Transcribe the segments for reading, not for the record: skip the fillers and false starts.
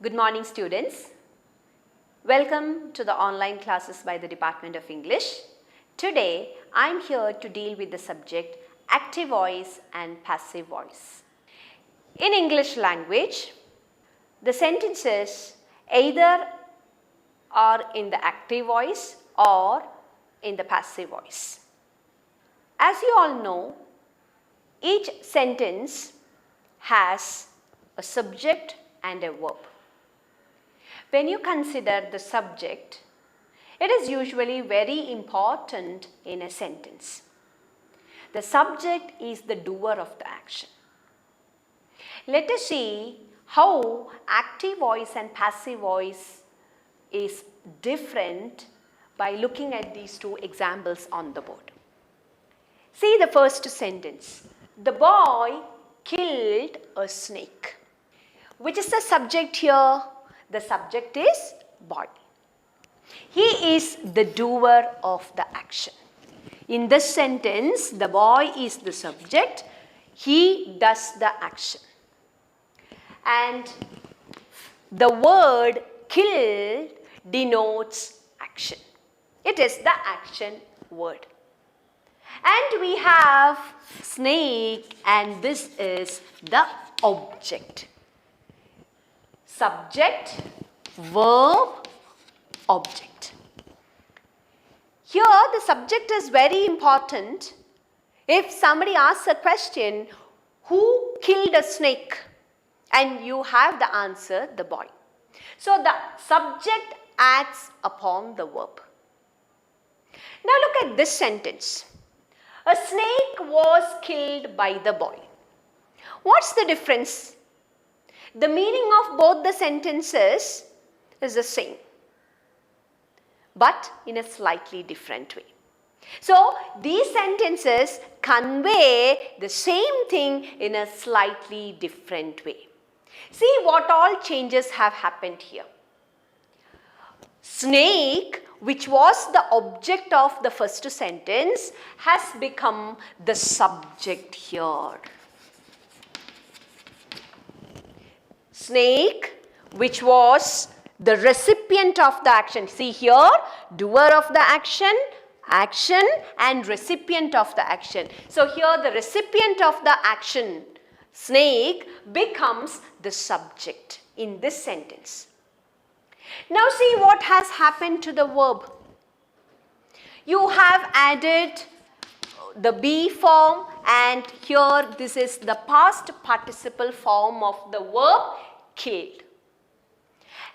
Good morning, students. Welcome to the online classes by the Department of English. Today, I am here to deal with the subject active voice and passive voice. In English language, the sentences either are in the active voice or in the passive voice. As you all know, each sentence has a subject and a verb. When you consider the subject, it is usually very important in a sentence. The subject is the doer of the action. Let us see how active voice and passive voice is different by looking at these two examples on the board. See the first sentence. The boy killed a snake. Which is the subject here? The subject is boy. He is the doer of the action. In this sentence, the boy is the subject. He does the action. And the word killed denotes action. It is the action word. And we have snake, and this is the object. Subject, verb, object. Here the subject is very important. If somebody asks a question, who killed a snake? And you have the answer, the boy. So the subject acts upon the verb. Now look at this sentence. A snake was killed by the boy. What's the difference? The meaning of both the sentences is the same, but in a slightly different way. So these sentences convey the same thing in a slightly different way. See what all changes have happened here. Snake, which was the object of the first sentence, has become the subject here. Snake, which was the recipient of the action. See here, doer of the action, action and recipient of the action. So here the recipient of the action, snake, becomes the subject in this sentence. Now see what has happened to the verb. You have added the be form, and here this is the past participle form of the verb killed.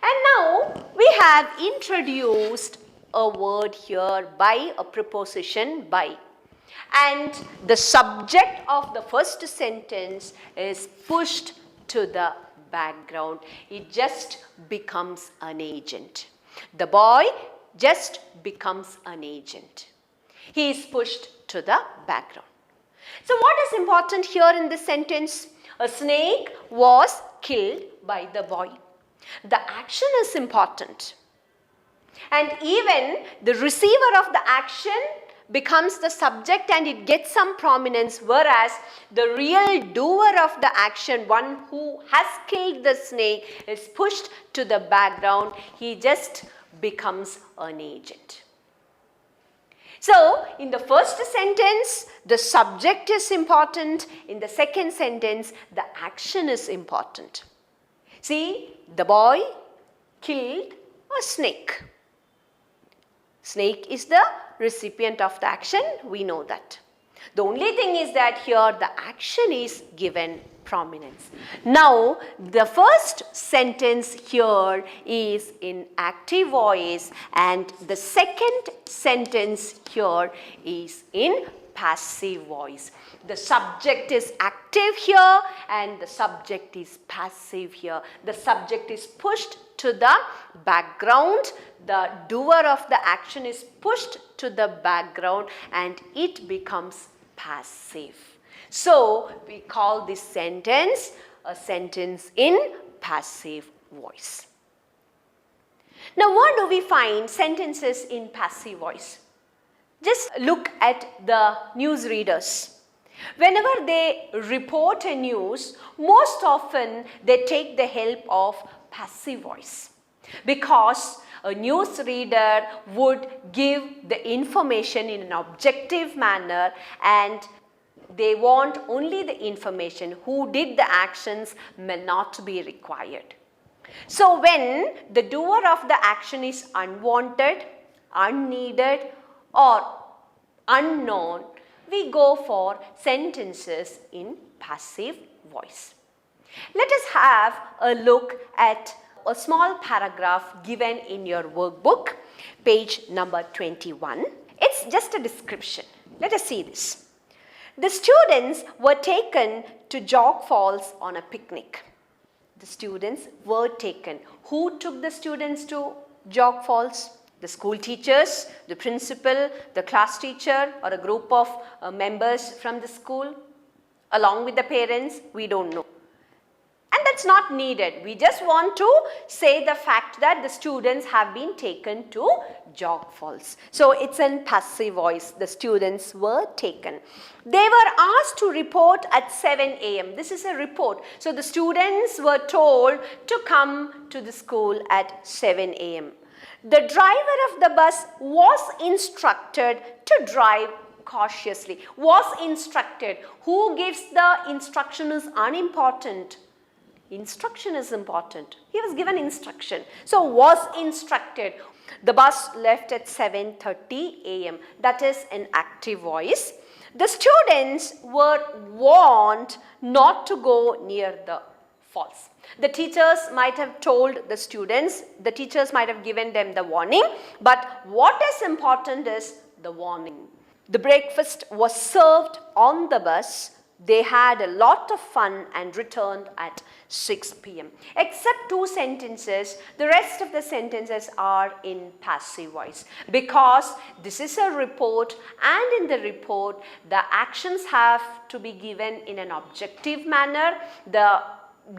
And now we have introduced a word here by, a preposition by. And the subject of the first sentence is pushed to the background. It just becomes an agent. The boy just becomes an agent. He is pushed to the background. So what is important here in this sentence? A snake was killed by the boy. The action is important. And even the receiver of the action becomes the subject and it gets some prominence, whereas the real doer of the action, one who has killed the snake, is pushed to the background. He just becomes an agent. So, in the first sentence, the subject is important. In the second sentence, the action is important. See, the boy killed a snake. Snake is the recipient of the action, we know that. The only thing is that here the action is given prominence. Now, the first sentence here is in active voice and the second sentence here is in passive voice. The subject is active here and the subject is passive here. The subject is pushed to the background. The doer of the action is pushed to the background and it becomes passive. So, we call this sentence a sentence in passive voice. Now, where do we find sentences in passive voice? Just look at the newsreaders. Whenever they report a news, most often they take the help of passive voice, because a news reader would give the information in an objective manner, and they want only the information. Who did the actions may not be required. So when the doer of the action is unwanted, unneeded, or unknown, we go for sentences in passive voice. Let us have a look at a small paragraph given in your workbook, page number 21. It's just a description. Let us see this. The students were taken to Jog Falls on a picnic. The students were taken. Who took the students to Jog Falls? The school teachers, the principal, the class teacher, or a group of members from the school along with the parents? We don't know. And that's not needed. We just want to say the fact that the students have been taken to Jog Falls. So it's in passive voice. The students were taken. They were asked to report at 7 a.m. This is a report. So the students were told to come to the school at 7 a.m. The driver of the bus was instructed to drive cautiously. Was instructed. Who gives the instruction is unimportant. Instruction is important. He was given instruction. So was instructed. The bus left at 7:30 a.m. That is an active voice. The students were warned not to go near the falls. The teachers might have told the students, the teachers might have given them the warning, but what is important is the warning. The breakfast was served on the bus. They had a lot of fun and returned at 6 p.m. Except two sentences, the rest of the sentences are in passive voice, because this is a report, and in the report the actions have to be given in an objective manner. The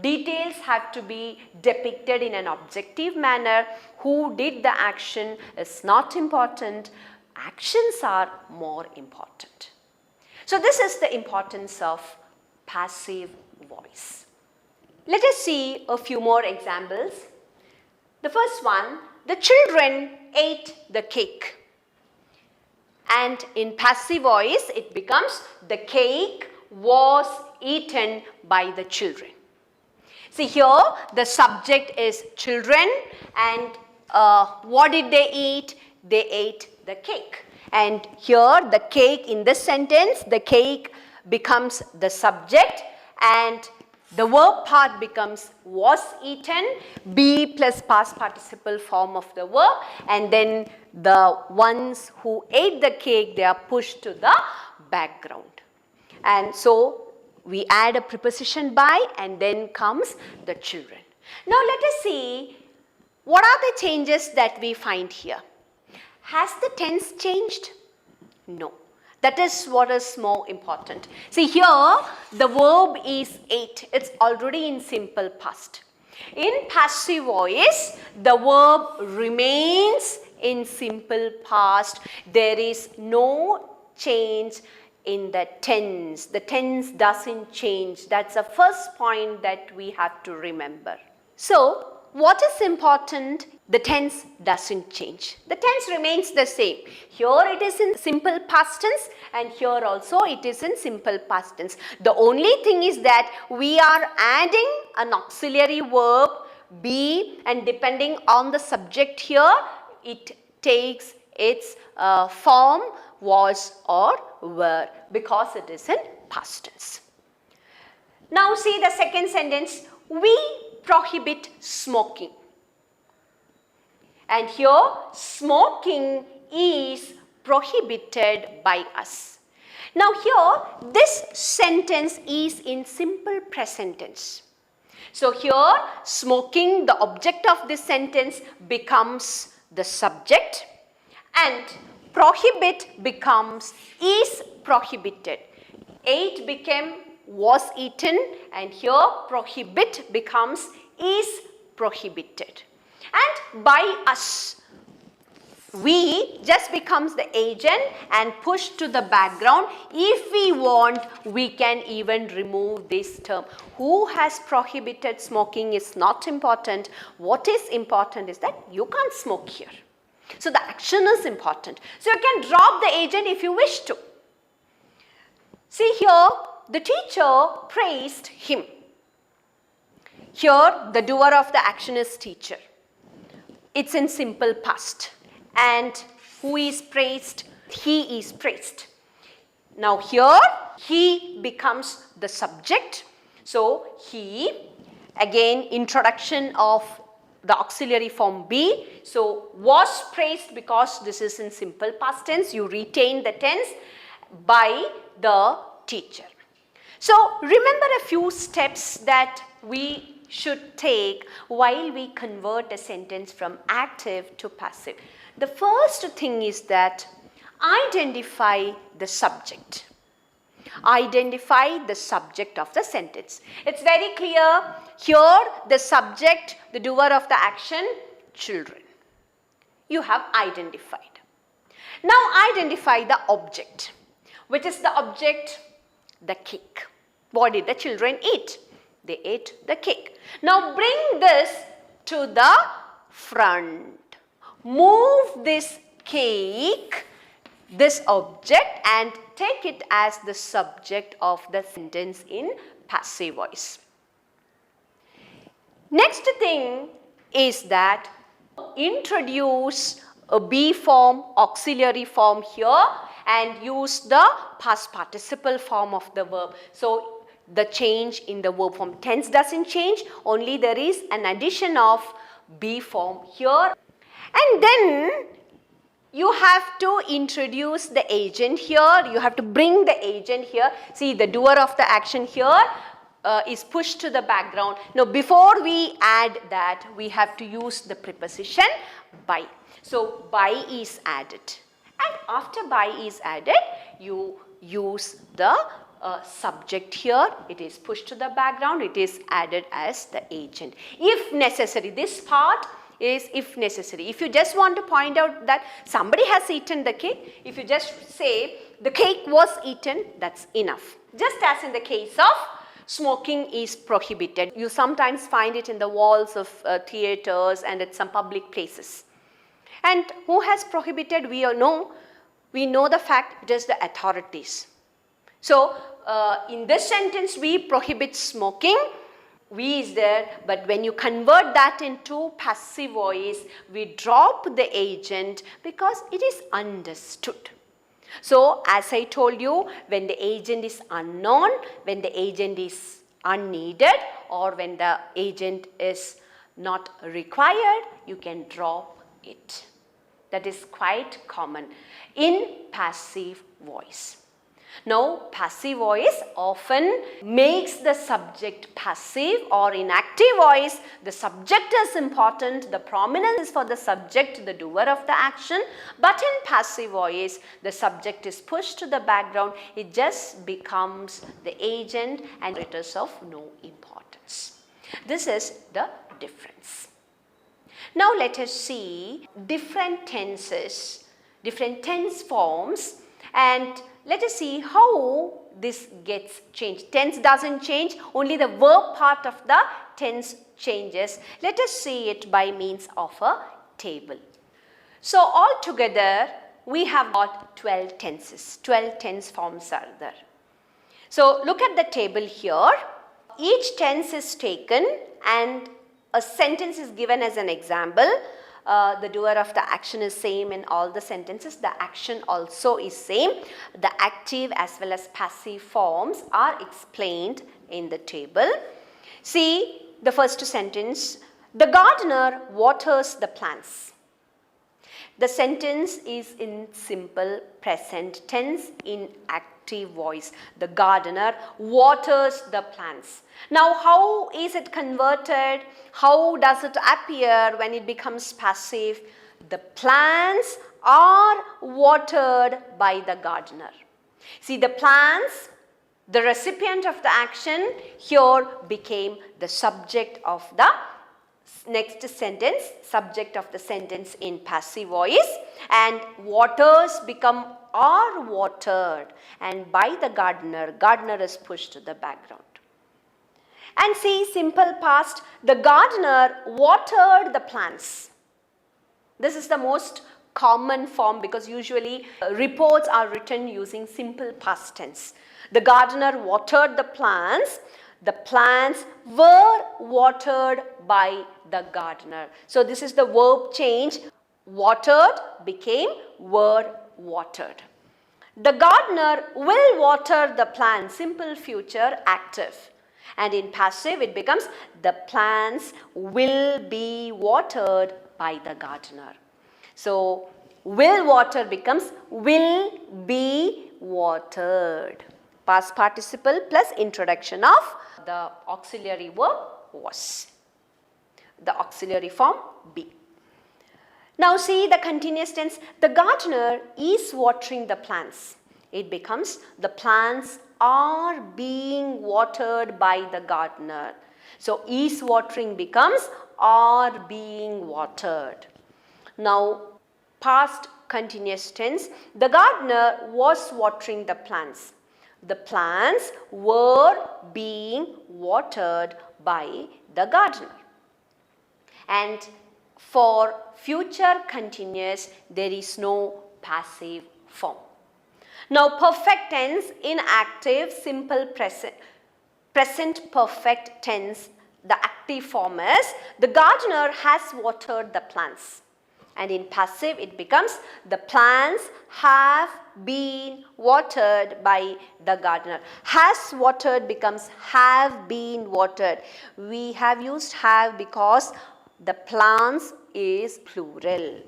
details have to be depicted in an objective manner. Who did the action is not important. Actions are more important. So this is the importance of passive voice. Let us see a few more examples. The first one, the children ate the cake. And in passive voice, it becomes the cake was eaten by the children. See here, the subject is children, and what did they eat? They ate the cake. And here the cake, in this sentence, the cake becomes the subject, and the verb part becomes was eaten, be plus past participle form of the verb, and then the ones who ate the cake, they are pushed to the background. And so we add a preposition by, and then comes the children. Now let us see what are the changes that we find here. Has the tense changed? No. That is what is more important. See here, the verb is ate. It's already in simple past. In passive voice, the verb remains in simple past. There is no change in the tense. The tense doesn't change. That's the first point that we have to remember. So, what is important? The tense doesn't change. The tense remains the same. Here it is in simple past tense, and here also it is in simple past tense. The only thing is that we are adding an auxiliary verb be, and depending on the subject here, it takes its form was or were, because it is in past tense. Now see the second sentence. We prohibit smoking. And here smoking is prohibited by us. Now here this sentence is in simple present tense. So here smoking, the object of this sentence, becomes the subject, and prohibit becomes is prohibited. Ate became was eaten, and here prohibit becomes is prohibited. And by us, we just becomes the agent and push to the background. If we want, we can even remove this term. Who has prohibited smoking is not important. What is important is that you can't smoke here. So the action is important. So you can drop the agent if you wish to. See here, the teacher praised him. Here, the doer of the action is teacher. It's in simple past. And who is praised? He is praised. Now here, he becomes the subject. So he, again, introduction of the auxiliary form be. So was praised because this is in simple past tense. You retain the tense by the teacher. So remember a few steps that we should take while we convert a sentence from active to passive. The first thing is that identify the subject. Identify the subject of the sentence. It's very clear here, the subject, the doer of the action, children. You have identified. Now identify the object. Which is the object? The cake. What did the children eat? They ate the cake. Now bring this to the front. Move this cake, this object, and take it as the subject of the sentence in passive voice. Next thing is that introduce a be form, auxiliary form here, and use the past participle form of the verb. So the change in the verb form. Tense doesn't change, only there is an addition of be form here. And then you have to introduce the agent here. You have to bring the agent here. See, the doer of the action here is pushed to the background. Now, before we add that, we have to use the preposition by. So, by is added. And after by is added, you use the subject here. It is pushed to the background. It is added as the agent. If necessary, this part is if necessary. If you just want to point out that somebody has eaten the cake, if you just say the cake was eaten, that's enough. Just as in the case of smoking is prohibited. You sometimes find it in the walls of theaters and at some public places. And who has prohibited? We know the fact, it is the authorities. So in this sentence, we prohibit smoking. We is there, but when you convert that into passive voice, we drop the agent because it is understood. So as I told you, when the agent is unknown, when the agent is unneeded, or when the agent is not required, you can drop it. That is quite common in passive voice. Now, passive voice often makes the subject passive, or in active voice, the subject is important, the prominence is for the subject, the doer of the action. But in passive voice, the subject is pushed to the background, it just becomes the agent and it is of no importance. This is the difference. Now, let us see different tenses, different tense forms, and let us see how this gets changed. Tense doesn't change, only the verb part of the tense changes. Let us see it by means of a table. So altogether, we have got 12 tenses, 12 tense forms are there. So look at the table here. Each tense is taken and a sentence is given as an example. The doer of the action is same in all the sentences. The action also is same. The active as well as passive forms are explained in the table. See the first sentence. The gardener waters the plants. The sentence is in simple present tense in active voice. The gardener waters the plants. Now, how is it converted? How does it appear when it becomes passive? The plants are watered by the gardener. See, the plants, the recipient of the action here became the subject of the Next sentence, subject of the sentence in passive voice, and waters become are watered, and by the gardener, gardener is pushed to the background. And see, simple past, the gardener watered the plants. This is the most common form because usually reports are written using simple past tense. The gardener watered the plants were watered by the gardener. So this is the verb change, watered became were watered. The gardener will water the plants, simple future active. And in passive it becomes the plants will be watered by the gardener. So will water becomes will be watered. Past participle plus introduction of the auxiliary verb was. The auxiliary form be. Now see the continuous tense. The gardener is watering the plants. It becomes the plants are being watered by the gardener. So is watering becomes are being watered. Now past continuous tense. The gardener was watering the plants. The plants were being watered by the gardener. And for future continuous, there is no passive form. Now perfect tense in active simple present perfect tense, the active form is the gardener has watered the plants. And in passive it becomes the plants have been watered by the gardener. Has watered becomes have been watered. We have used have because the plants is plural.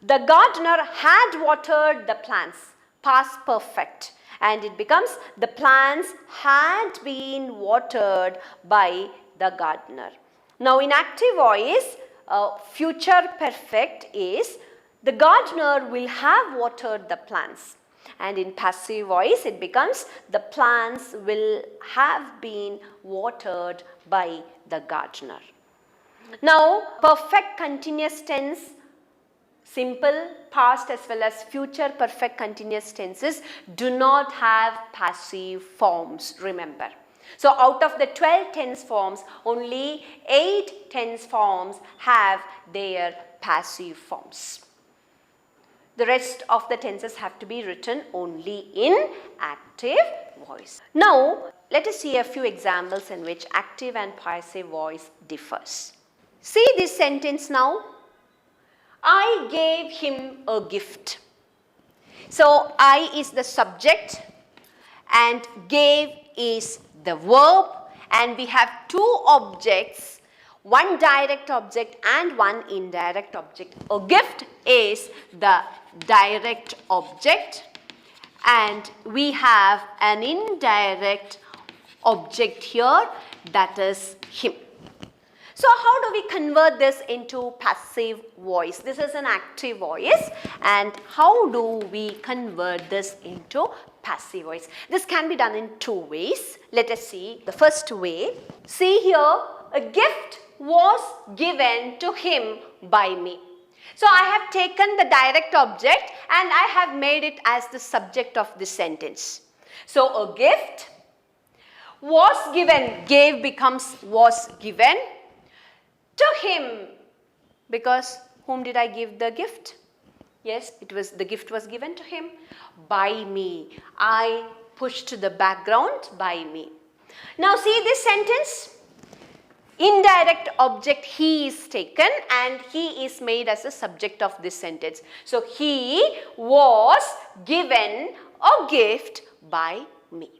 The gardener had watered the plants, past perfect, and it becomes the plants had been watered by the gardener. Now in active voice, future perfect is the gardener will have watered the plants, and in passive voice it becomes the plants will have been watered by the gardener. Now perfect continuous tense, simple past as well as future perfect continuous tenses do not have passive forms, remember. So out of the 12 tense forms, only 8 tense forms have their passive forms. The rest of the tenses have to be written only in active voice. Now let us see a few examples in which active and passive voice differs. See this sentence now. I gave him a gift. So I is the subject and gave is the verb, and we have two objects, one direct object and one indirect object. A gift is the direct object and we have an indirect object here, that is him. So how do we convert this into passive voice? This is an active voice, and how do we convert this into passive voice? This can be done in two ways. Let us see the first way. See here, a gift was given to him by me. So I have taken the direct object and I have made it as the subject of this sentence. So a gift was given, gave becomes was given to him, because whom did I give the gift? Yes, it was the gift was given to him by me. I pushed to the background by me. Now see this sentence. Indirect object he is taken and he is made as a subject of this sentence. So he was given a gift by me.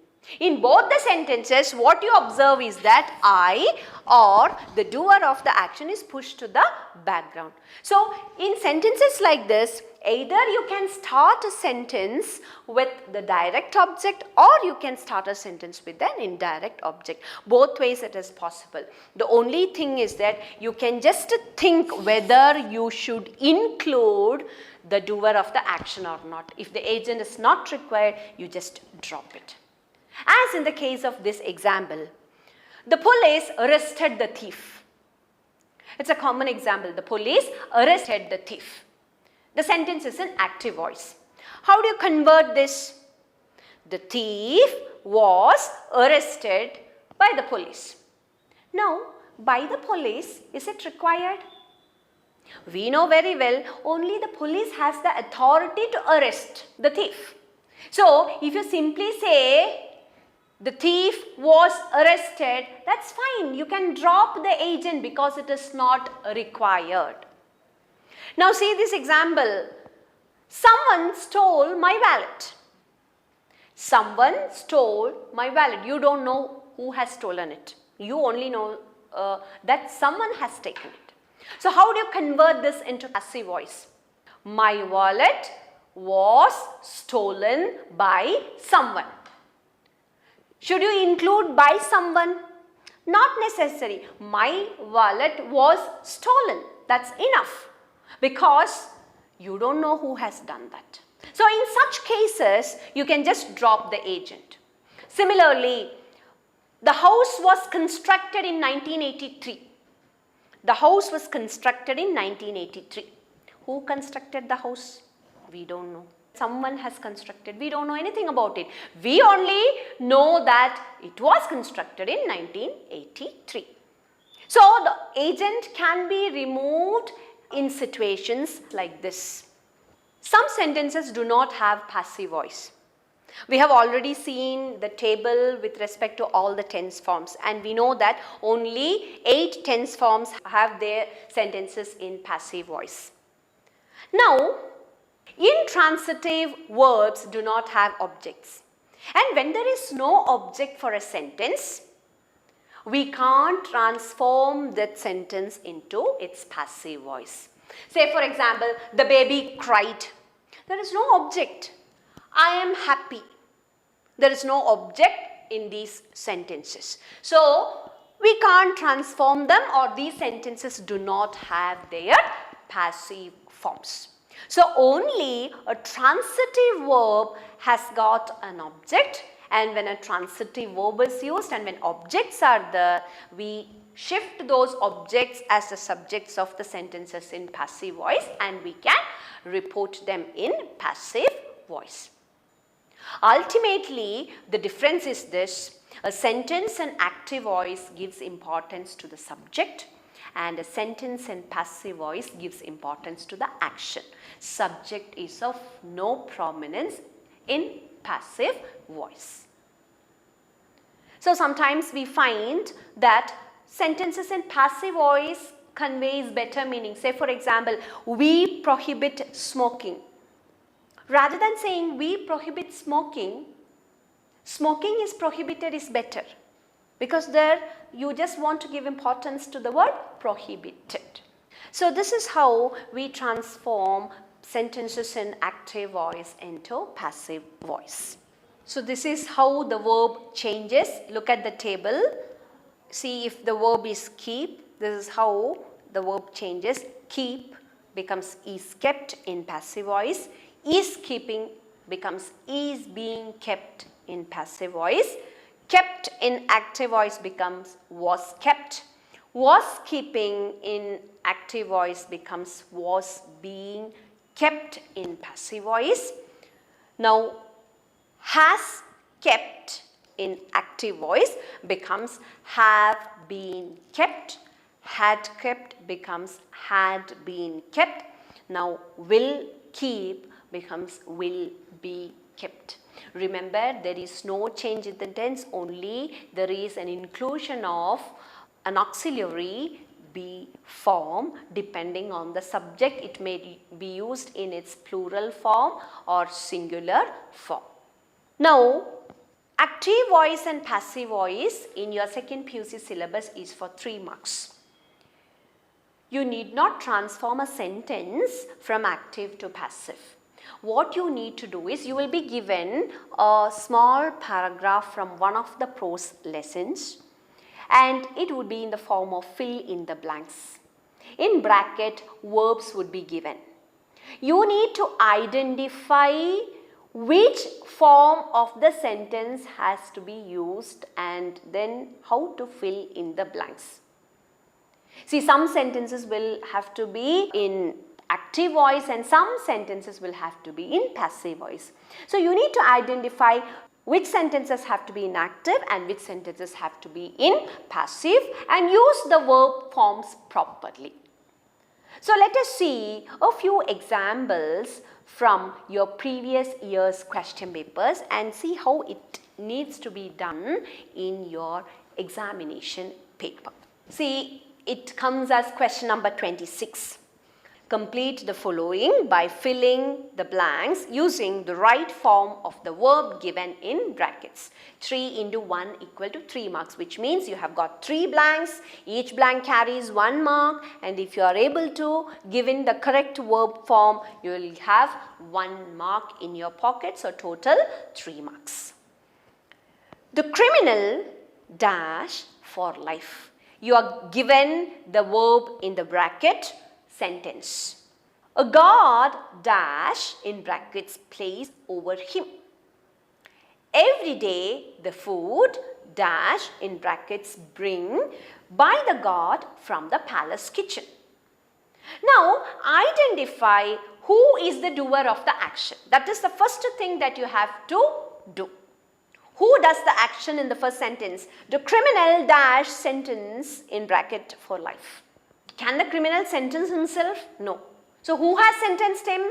In both the sentences, what you observe is that I or the doer of the action is pushed to the background. So in sentences like this, either you can start a sentence with the direct object or you can start a sentence with an indirect object. Both ways it is possible. The only thing is that you can just think whether you should include the doer of the action or not. If the agent is not required, you just drop it. As in the case of this example, the police arrested the thief. It's a common example. The police arrested the thief. The sentence is in active voice. How do you convert this? The thief was arrested by the police. Now, by the police, is it required? We know very well only the police has the authority to arrest the thief. So, if you simply say the thief was arrested, that's fine. You can drop the agent because it is not required. Now see this example. Someone stole my wallet. Someone stole my wallet. You don't know who has stolen it. You only know that someone has taken it. So how do you convert this into passive voice? My wallet was stolen by someone. Should you include by someone? Not necessary. My wallet was stolen. That's enough because you don't know who has done that. So in such cases, you can just drop the agent. Similarly, the house was constructed in 1983. The house was constructed in 1983. Who constructed the house? We don't know. Someone has constructed. We don't know anything about it. We only know that it was constructed in 1983. So the agent can be removed in situations like this. Some sentences do not have passive voice. We have already seen the table with respect to all the tense forms, and we know that only 8 tense forms have their sentences in passive voice. Now, intransitive verbs do not have objects, and when there is no object for a sentence, we can't transform that sentence into its passive voice. Say for example, the baby cried. There is no object. I am happy. There is no object in these sentences. So, we can't transform them, or these sentences do not have their passive forms. So, only a transitive verb has got an object, and when a transitive verb is used and when objects are there, we shift those objects as the subjects of the sentences in passive voice, and we can report them in passive voice. Ultimately, the difference is this: a sentence in active voice gives importance to the subject, and a sentence in passive voice gives importance to the action. Subject is of no prominence in passive voice. So sometimes we find that sentences in passive voice conveys better meaning. Say for example, we prohibit smoking. Rather than saying we prohibit smoking, smoking is prohibited is better, because there you just want to give importance to the word prohibited. So this is how we transform sentences in active voice into passive voice. So this is how the verb changes. Look at the table. See if the verb is keep. This is how the verb changes. Keep becomes is kept in passive voice. Is keeping becomes is being kept in passive voice. Kept in active voice becomes was kept. Was keeping in active voice becomes was being kept in passive voice. Now, has kept in active voice becomes have been kept. Had kept becomes had been kept. Now, will keep becomes will be kept. Remember, there is no change in the tense, only there is an inclusion of an auxiliary be form depending on the subject. It may be used in its plural form or singular form. Now, active voice and passive voice in your second PUC syllabus is for 3 marks. You need not transform a sentence from active to passive. What you need to do is you will be given a small paragraph from one of the prose lessons, and it would be in the form of fill in the blanks. In bracket, verbs would be given. You need to identify which form of the sentence has to be used and then how to fill in the blanks. See, some sentences will have to be in active voice and some sentences will have to be in passive voice. So you need to identify which sentences have to be in active and which sentences have to be in passive and use the verb forms properly. So let us see a few examples from your previous year's question papers and see how it needs to be done in your examination paper. See, it comes as question number 26. Complete the following by filling the blanks using the right form of the verb given in brackets. 3 into 1 equal to 3 marks, which means you have got 3 blanks. Each blank carries 1 mark, and if you are able to give in the correct verb form, you will have 1 mark in your pocket, so total 3 marks. The criminal dash for life. You are given the verb in the bracket sentence. A guard dash in brackets placed over him. Every day the food dash in brackets bring by the guard from the palace kitchen. Now identify who is the doer of the action. That is the first thing that you have to do. Who does the action in the first sentence? The criminal dash sentence in bracket for life. Can the criminal sentence himself? No. So who has sentenced him?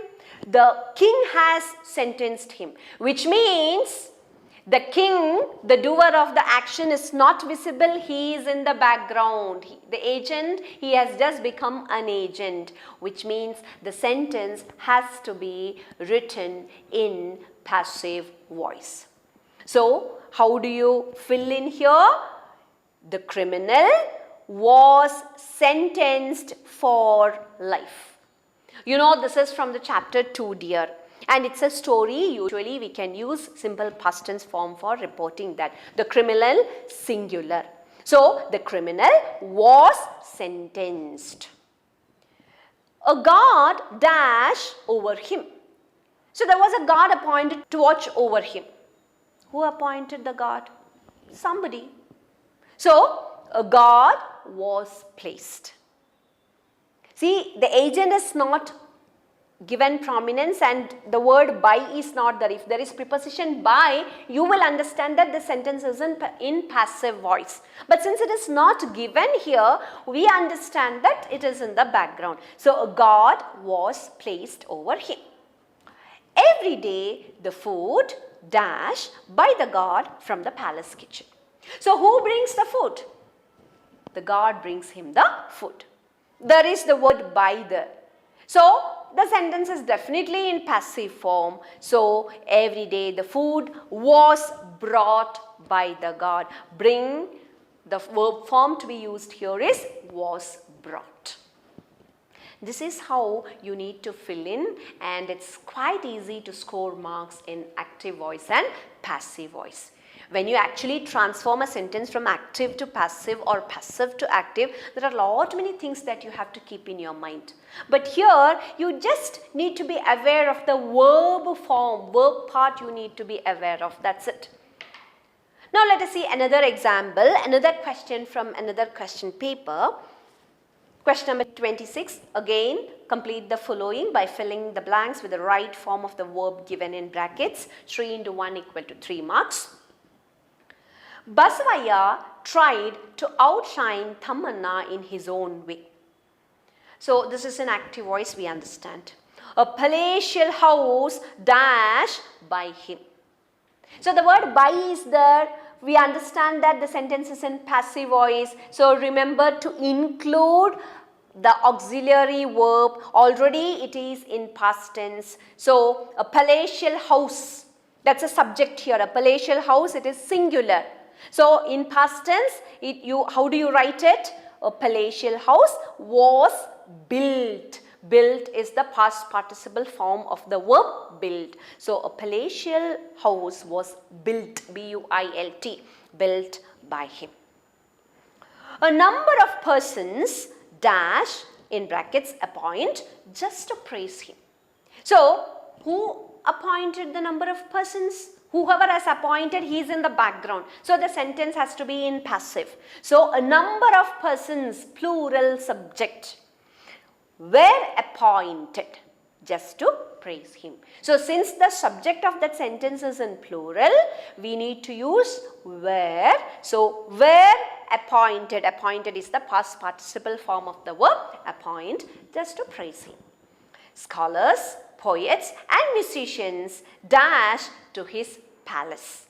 The king has sentenced him, which means the king, the doer of the action, is not visible. He is in the background. The agent, he has just become an agent, which means the sentence has to be written in passive voice. So how do you fill in here? The criminal was sentenced for life. You know, this is from the chapter 2, dear, and it's a story. Usually we can use simple past tense form for reporting that. The criminal singular. So the criminal was sentenced. A guard dash over him. So there was a guard appointed to watch over him. Who appointed the guard? Somebody. So a guard was placed. See, the agent is not given prominence and the word by is not there. If there is preposition by, you will understand that the sentence is in passive voice. But since it is not given here, we understand that it is in the background. So a guard was placed over him. Every day the food dash by the guard from the palace kitchen. So who brings the food? The guard brings him the food. There is the word by there. So the sentence is definitely in passive form. So every day the food was brought by the guard. Bring, the verb form to be used here is was brought. This is how you need to fill in, and it's quite easy to score marks in active voice and passive voice. When you actually transform a sentence from active to passive or passive to active, there are many things that you have to keep in your mind. But here, you just need to be aware of the verb form, verb part you need to be aware of. That's it. Now let us see another example, another question from another question paper. Question number 26, again complete the following by filling the blanks with the right form of the verb given in brackets. 3 into 1 equal to 3 marks. Basavaya tried to outshine Thammanna in his own way. So this is an active voice, we understand. A palatial house dash by him. So the word by is there. We understand that the sentence is in passive voice. So remember to include the auxiliary verb. Already it is in past tense. So a palatial house, that's a subject here. A palatial house, it is singular. So in past tense, how do you write it? A palatial house was built. Built is the past participle form of the verb built. So a palatial house was built, B-U-I-L-T, built by him. A number of persons dash in brackets appoint just to praise him. So who appointed the number of persons? Whoever has appointed, he is in the background. So the sentence has to be in passive. So a number of persons, plural subject, were appointed just to praise him. So since the subject of that sentence is in plural, we need to use were. So were appointed. Appointed is the past participle form of the verb appoint, just to praise him. Scholars, poets and musicians dash to his palace.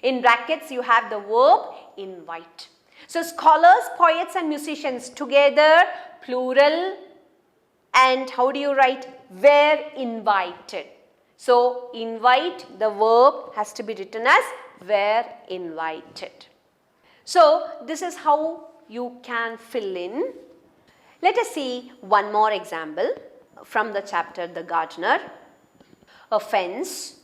In brackets you have the verb invite. So scholars, poets and musicians together, plural, and how do you write? Were invited. So invite, the verb has to be written as were invited. So this is how you can fill in. Let us see one more example from the chapter The Gardener. A fence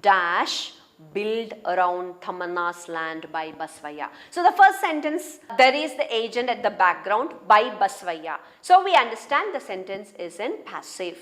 dash built around Tamanna's land by Basvaya. So the first sentence, there is the agent at the background by Basvaya. So we understand the sentence is in passive.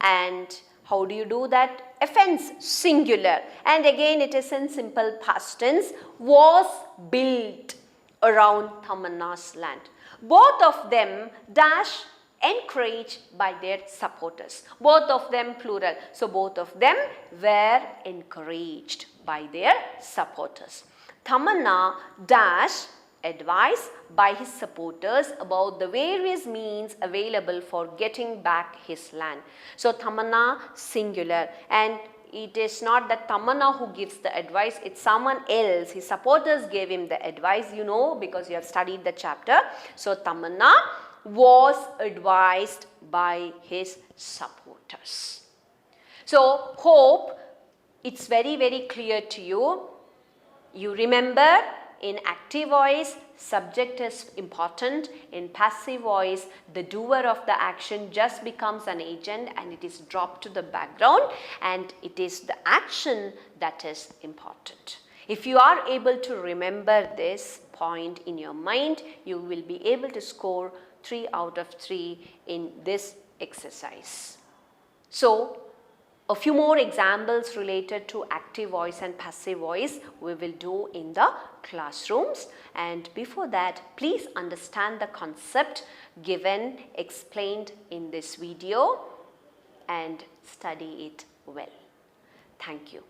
And how do you do that? A fence, singular. And again it is in simple past tense, was built around Tamanna's land. Both of them dash encouraged by their supporters. Both of them plural. So both of them were encouraged by their supporters. Tamanna dash advice by his supporters about the various means available for getting back his land. So Tamanna singular, and it is not that Tamanna who gives the advice, it's someone else. His supporters gave him the advice, you know, because you have studied the chapter. So Tamanna was advised by his supporters. So hope it's very clear to you. You remember, in active voice subject is important. In passive voice the doer of the action just becomes an agent and it is dropped to the background, and it is the action that is important. If you are able to remember this point in your mind, you will be able to score 3 out of 3 in this exercise. So a few more examples related to active voice and passive voice we will do in the classrooms, and before that please understand the concept given, explained in this video and study it well. Thank you.